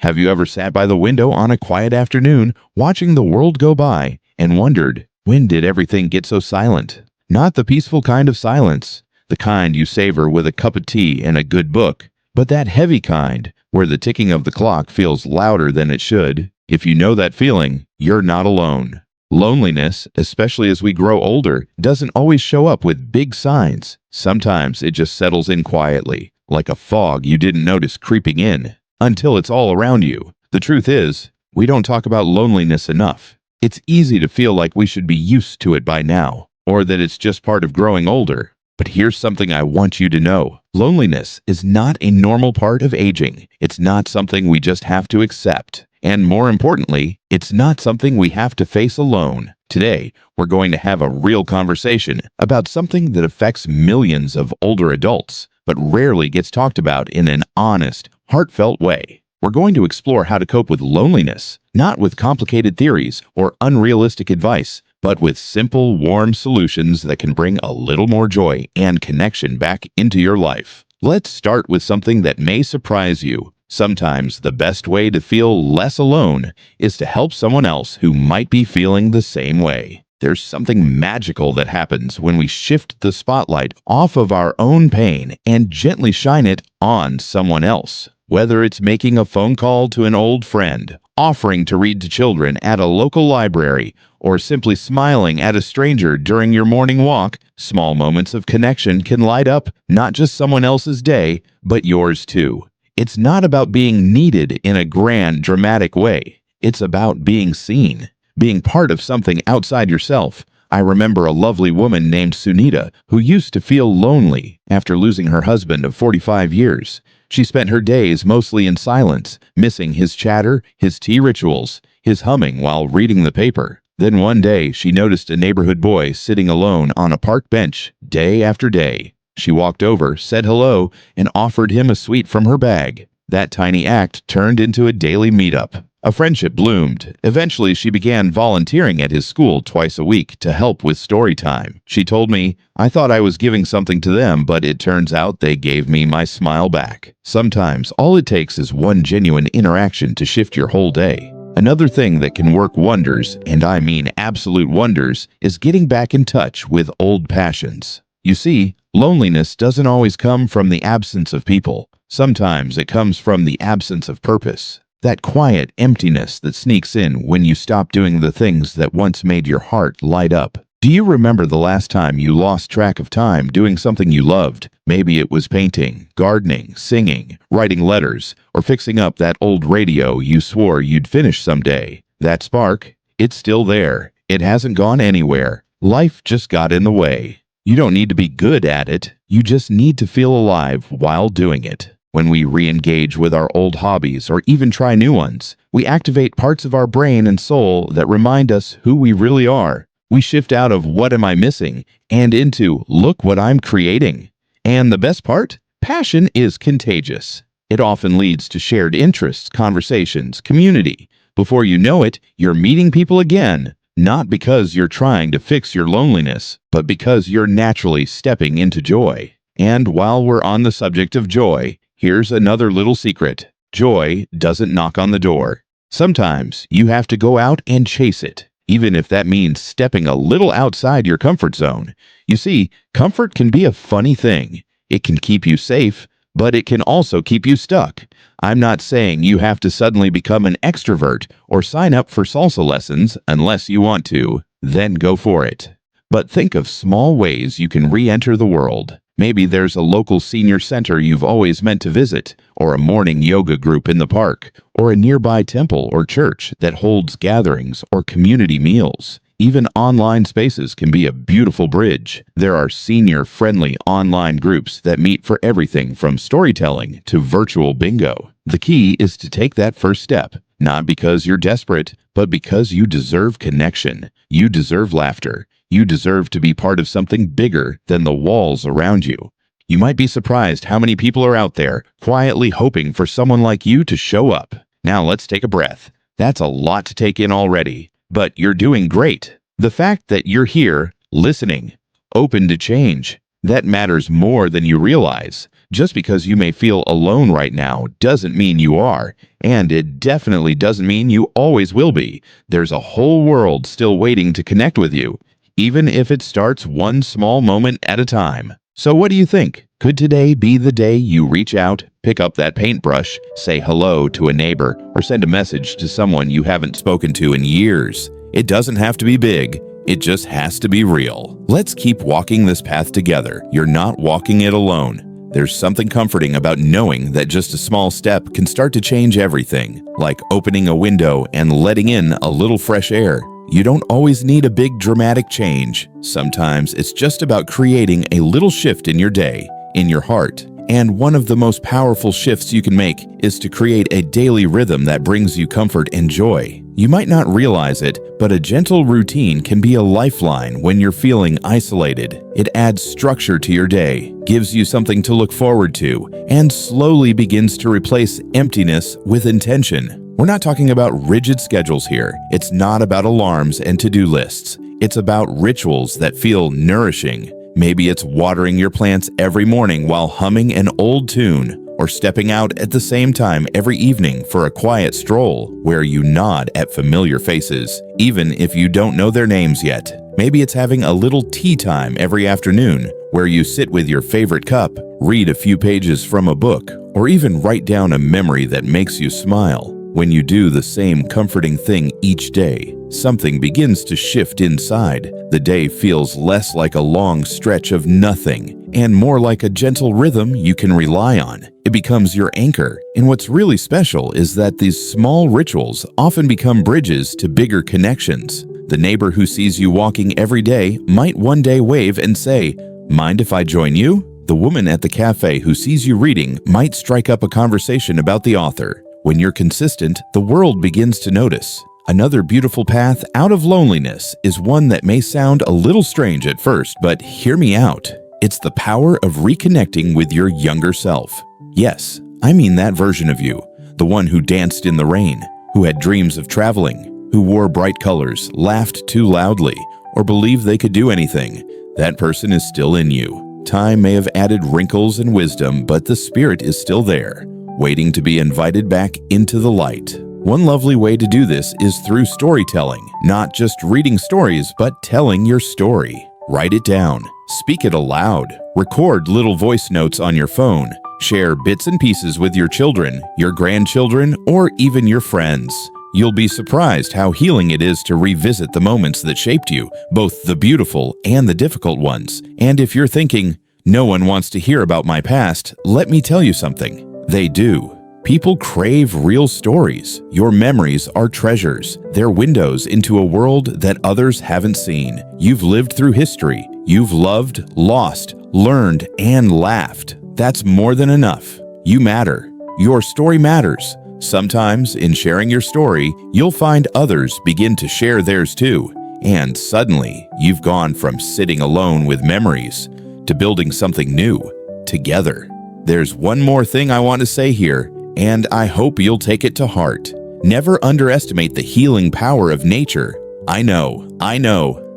Have you ever sat by the window on a quiet afternoon, watching the world go by, and wondered, when did everything get so silent? Not the peaceful kind of silence, the kind you savor with a cup of tea and a good book, but that heavy kind, where the ticking of the clock feels louder than it should. If you know that feeling, you're not alone. Loneliness, especially as we grow older, doesn't always show up with big signs. Sometimes it just settles in quietly, like a fog you didn't notice creeping in, until it's all around you. The truth is, we don't talk about loneliness enough. It's easy to feel like we should be used to it by now, or that it's just part of growing older. But here's something I want you to know. Loneliness is not a normal part of aging. It's not something we just have to accept. And more importantly, it's not something we have to face alone. Today, we're going to have a real conversation about something that affects millions of older adults, but rarely gets talked about in an honest, heartfelt way. We're going to explore how to cope with loneliness, not with complicated theories or unrealistic advice, but with simple, warm solutions that can bring a little more joy and connection back into your life. Let's start with something that may surprise you. Sometimes the best way to feel less alone is to help someone else who might be feeling the same way. There's something magical that happens when we shift the spotlight off of our own pain and gently shine it on someone else. Whether it's making a phone call to an old friend, offering to read to children at a local library, or simply smiling at a stranger during your morning walk, small moments of connection can light up not just someone else's day, but yours too. It's not about being needed in a grand, dramatic way. It's about being seen, being part of something outside yourself. I remember a lovely woman named Sunita who used to feel lonely after losing her husband of 45 years. She spent her days mostly in silence, missing his chatter, his tea rituals, his humming while reading the paper. Then one day, she noticed a neighborhood boy sitting alone on a park bench, day after day. She walked over, said hello, and offered him a sweet from her bag. That tiny act turned into a daily meetup. A friendship bloomed. Eventually, she began volunteering at his school twice a week to help with story time. She told me, "I thought I was giving something to them, but it turns out they gave me my smile back." Sometimes, all it takes is one genuine interaction to shift your whole day. Another thing that can work wonders, and I mean absolute wonders, is getting back in touch with old passions. You see, loneliness doesn't always come from the absence of people. Sometimes it comes from the absence of purpose. That quiet emptiness that sneaks in when you stop doing the things that once made your heart light up. Do you remember the last time you lost track of time doing something you loved? Maybe it was painting, gardening, singing, writing letters, or fixing up that old radio you swore you'd finish someday. That spark, it's still there. It hasn't gone anywhere. Life just got in the way. You don't need to be good at it. You just need to feel alive while doing it. When we re-engage with our old hobbies or even try new ones, we activate parts of our brain and soul that remind us who we really are. We shift out of "what am I missing" and into "look what I'm creating." And the best part? Passion is contagious. It often leads to shared interests, conversations, community. Before you know it, you're meeting people again, not because you're trying to fix your loneliness, but because you're naturally stepping into joy. And while we're on the subject of joy, here's another little secret. Joy doesn't knock on the door. Sometimes you have to go out and chase it, even if that means stepping a little outside your comfort zone. You see, comfort can be a funny thing. It can keep you safe, but it can also keep you stuck. I'm not saying you have to suddenly become an extrovert or sign up for salsa lessons unless you want to. Then go for it. But think of small ways you can re-enter the world. Maybe there's a local senior center you've always meant to visit, or a morning yoga group in the park, or a nearby temple or church that holds gatherings or community meals. Even online spaces can be a beautiful bridge. There are senior-friendly online groups that meet for everything from storytelling to virtual bingo. The key is to take that first step, not because you're desperate, but because you deserve connection. You deserve laughter. You deserve to be part of something bigger than the walls around you. You might be surprised how many people are out there quietly hoping for someone like you to show up. Now let's take a breath. That's a lot to take in already, but you're doing great. The fact that you're here, listening, open to change, that matters more than you realize. Just because you may feel alone right now doesn't mean you are, and it definitely doesn't mean you always will be. There's a whole world still waiting to connect with you, even if it starts one small moment at a time. So what do you think? Could today be the day you reach out, pick up that paintbrush, say hello to a neighbor, or send a message to someone you haven't spoken to in years? It doesn't have to be big. It just has to be real. Let's keep walking this path together. You're not walking it alone. There's something comforting about knowing that just a small step can start to change everything, like opening a window and letting in a little fresh air. You don't always need a big dramatic change. Sometimes it's just about creating a little shift in your day, in your heart. And one of the most powerful shifts you can make is to create a daily rhythm that brings you comfort and joy. You might not realize it, but a gentle routine can be a lifeline when you're feeling isolated. It adds structure to your day, gives you something to look forward to, and slowly begins to replace emptiness with intention. We're not talking about rigid schedules here. It's not about alarms and to-do lists. It's about rituals that feel nourishing. Maybe it's watering your plants every morning while humming an old tune, or stepping out at the same time every evening for a quiet stroll where you nod at familiar faces, even if you don't know their names yet. Maybe it's having a little tea time every afternoon where you sit with your favorite cup, read a few pages from a book, or even write down a memory that makes you smile. When you do the same comforting thing each day, something begins to shift inside. The day feels less like a long stretch of nothing and more like a gentle rhythm you can rely on. It becomes your anchor. And what's really special is that these small rituals often become bridges to bigger connections. The neighbor who sees you walking every day might one day wave and say, "Mind if I join you?" The woman at the cafe who sees you reading might strike up a conversation about the author. When you're consistent, the world begins to notice. Another beautiful path out of loneliness is one that may sound a little strange at first, but hear me out. It's the power of reconnecting with your younger self. Yes, I mean that version of you, the one who danced in the rain, who had dreams of traveling, who wore bright colors, laughed too loudly, or believed they could do anything. That person is still in you. Time may have added wrinkles and wisdom, but the spirit is still there, waiting to be invited back into the light. One lovely way to do this is through storytelling, not just reading stories, but telling your story. Write it down, speak it aloud, record little voice notes on your phone, share bits and pieces with your children, your grandchildren, or even your friends. You'll be surprised how healing it is to revisit the moments that shaped you, both the beautiful and the difficult ones. And if you're thinking, "No one wants to hear about my past," let me tell you something. They do. People crave real stories. Your memories are treasures. They're windows into a world that others haven't seen. You've lived through history. You've loved, lost, learned, and laughed. That's more than enough. You matter. Your story matters. Sometimes, in sharing your story, you'll find others begin to share theirs too. And suddenly, you've gone from sitting alone with memories to building something new together. There's one more thing I want to say here, and I hope you'll take it to heart. Never underestimate the healing power of nature. I know,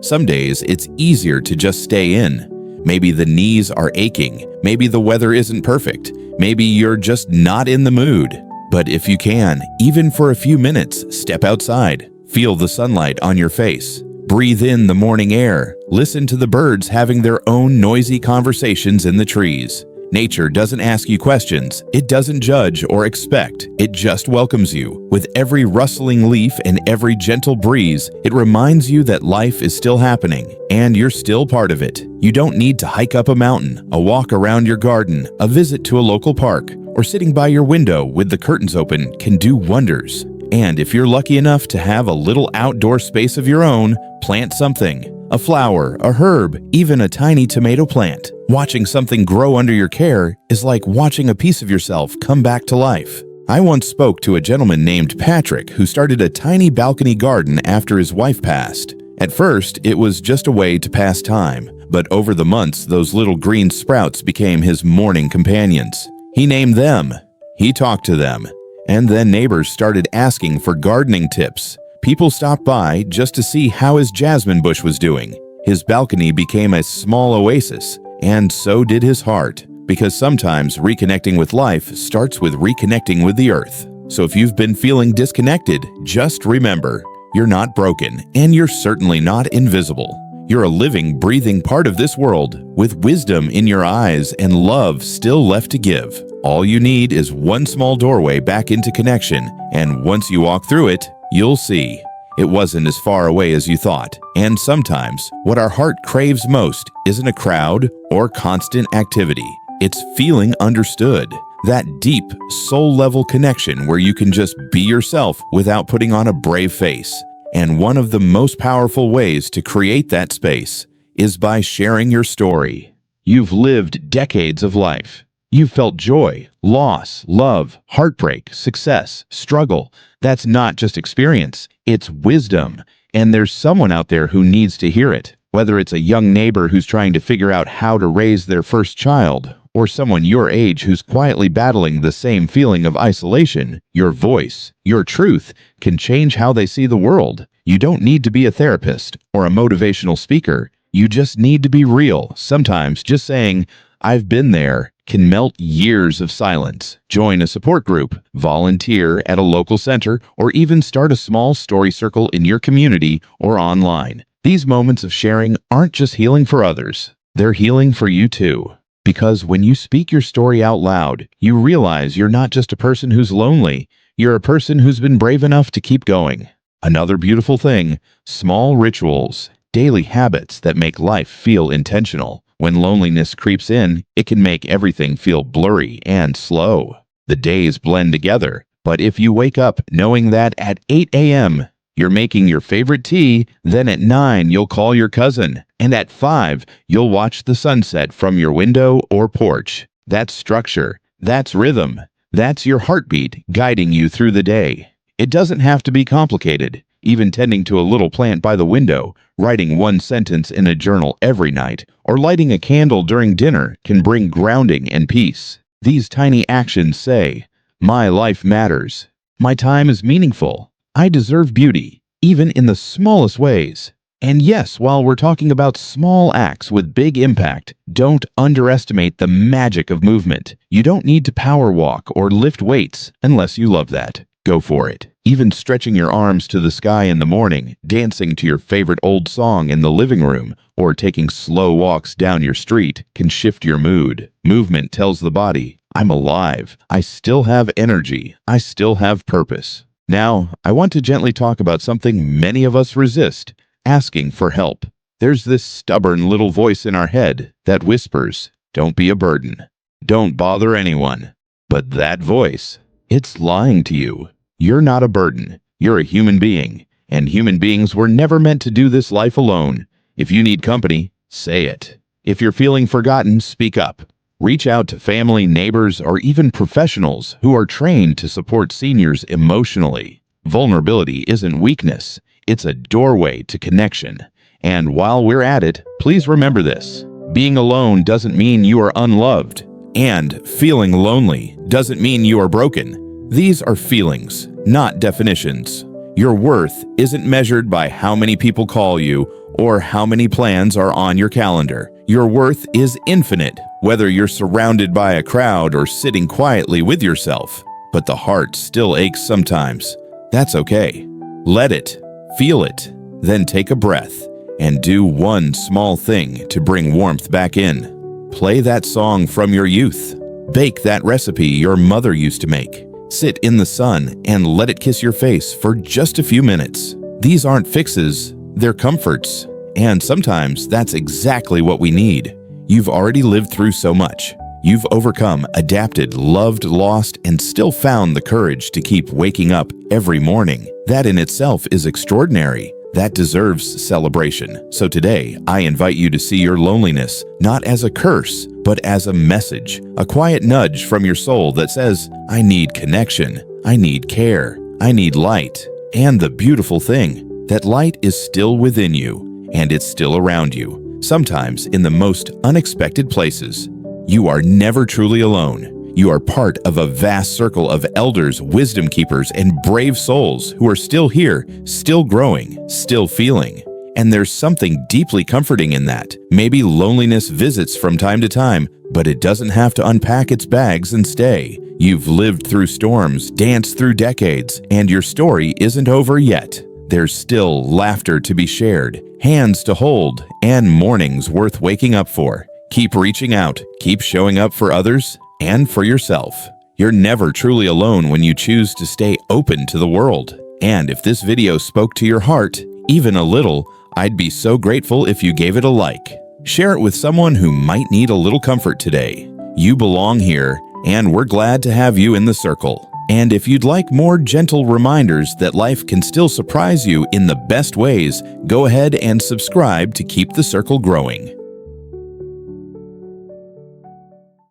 some days it's easier to just stay in. Maybe the knees are aching, maybe the weather isn't perfect, maybe you're just not in the mood. But if you can, even for a few minutes, step outside. Feel the sunlight on your face. Breathe in the morning air. Listen to the birds having their own noisy conversations in the trees. Nature doesn't ask you questions. It doesn't judge or expect. It just welcomes you. With every rustling leaf and every gentle breeze, it reminds you that life is still happening, and you're still part of it. You don't need to hike up a mountain, a walk around your garden, a visit to a local park, or sitting by your window with the curtains open can do wonders. And if you're lucky enough to have a little outdoor space of your own, plant something. A flower, a herb, even a tiny tomato plant. Watching something grow under your care is like watching a piece of yourself come back to life. I once spoke to a gentleman named Patrick who started a tiny balcony garden after his wife passed. At first, it was just a way to pass time, but over the months, those little green sprouts became his morning companions. He named them. He talked to them. And then neighbors started asking for gardening tips. People stopped by just to see how his jasmine bush was doing. His balcony became a small oasis, and so did his heart. because sometimes reconnecting with life starts with reconnecting with the earth. So if you've been feeling disconnected, just remember, you're not broken, and you're certainly not invisible. You're a living, breathing part of this world, with wisdom in your eyes and love still left to give. All you need is one small doorway back into connection, and once you walk through it, you'll see. It wasn't as far away as you thought, and sometimes what our heart craves most isn't a crowd or constant activity. It's feeling understood. That deep, soul-level connection where you can just be yourself without putting on a brave face. And one of the most powerful ways to create that space is by sharing your story. You've lived decades of life. You've felt joy, loss, love, heartbreak, success, struggle. That's not just experience, it's wisdom. And there's someone out there who needs to hear it. Whether it's a young neighbor who's trying to figure out how to raise their first child, or someone your age who's quietly battling the same feeling of isolation, your voice, your truth, can change how they see the world. You don't need to be a therapist or a motivational speaker. You just need to be real. Sometimes just saying, "I've been there," can melt years of silence. Join a support group, volunteer at a local center, or even start a small story circle in your community or online. These moments of sharing aren't just healing for others. They're healing for you too. Because when you speak your story out loud, you realize you're not just a person who's lonely, you're a person who's been brave enough to keep going. Another beautiful thing, small rituals, daily habits that make life feel intentional. When loneliness creeps in, it can make everything feel blurry and slow. The days blend together, but if you wake up knowing that at 8 a.m., you're making your favorite tea, then at 9 you'll call your cousin, and at 5 you'll watch the sunset from your window or porch. That's structure, that's rhythm, that's your heartbeat guiding you through the day. It doesn't have to be complicated. Even tending to a little plant by the window, writing one sentence in a journal every night, or lighting a candle during dinner can bring grounding and peace. These tiny actions say, "My life matters. My time is meaningful. I deserve beauty, even in the smallest ways." And yes, while we're talking about small acts with big impact, don't underestimate the magic of movement. You don't need to power walk or lift weights unless you love that. Go for it. Even stretching your arms to the sky in the morning, dancing to your favorite old song in the living room, or taking slow walks down your street can shift your mood. Movement tells the body, "I'm alive. I still have energy. I still have purpose." Now, I want to gently talk about something many of us resist: asking for help. There's this stubborn little voice in our head that whispers, "Don't be a burden. Don't bother anyone." But that voice, it's lying to you. You're not a burden. You're a human being, and human beings were never meant to do this life alone. If you need company, say it. If you're feeling forgotten, speak up. Reach out to family, neighbors, or even professionals who are trained to support seniors emotionally. Vulnerability isn't weakness. It's a doorway to connection. And while we're at it, please remember this: being alone doesn't mean you are unloved, and feeling lonely doesn't mean you are broken. These are feelings, not definitions. Your worth isn't measured by how many people call you or how many plans are on your calendar. Your worth is infinite, whether you're surrounded by a crowd or sitting quietly with yourself. But the heart still aches sometimes. That's okay. Let it, feel it, then take a breath and do one small thing to bring warmth back in. Play that song from your youth. Bake that recipe your mother used to make. Sit in the sun and let it kiss your face for just a few minutes. These aren't fixes, they're comforts. And sometimes that's exactly what we need. You've already lived through so much. You've overcome, adapted, loved, lost, and still found the courage to keep waking up every morning. That in itself is extraordinary. That deserves celebration. So today, I invite you to see your loneliness not as a curse, but as a message, a quiet nudge from your soul that says, "I need connection, I need care, I need light." And the beautiful thing, that light is still within you, and it's still around you, sometimes in the most unexpected places. You are never truly alone. You are part of a vast circle of elders, wisdom keepers, and brave souls who are still here, still growing, still feeling. And there's something deeply comforting in that. Maybe loneliness visits from time to time, but it doesn't have to unpack its bags and stay. You've lived through storms, danced through decades, and your story isn't over yet. There's still laughter to be shared, hands to hold, and mornings worth waking up for. Keep reaching out, keep showing up for others, and for yourself. You're never truly alone when you choose to stay open to the world. And if this video spoke to your heart, even a little, I'd be so grateful if you gave it a like. Share it with someone who might need a little comfort today. You belong here, and we're glad to have you in the circle. And if you'd like more gentle reminders that life can still surprise you in the best ways, go ahead and subscribe to keep the circle growing.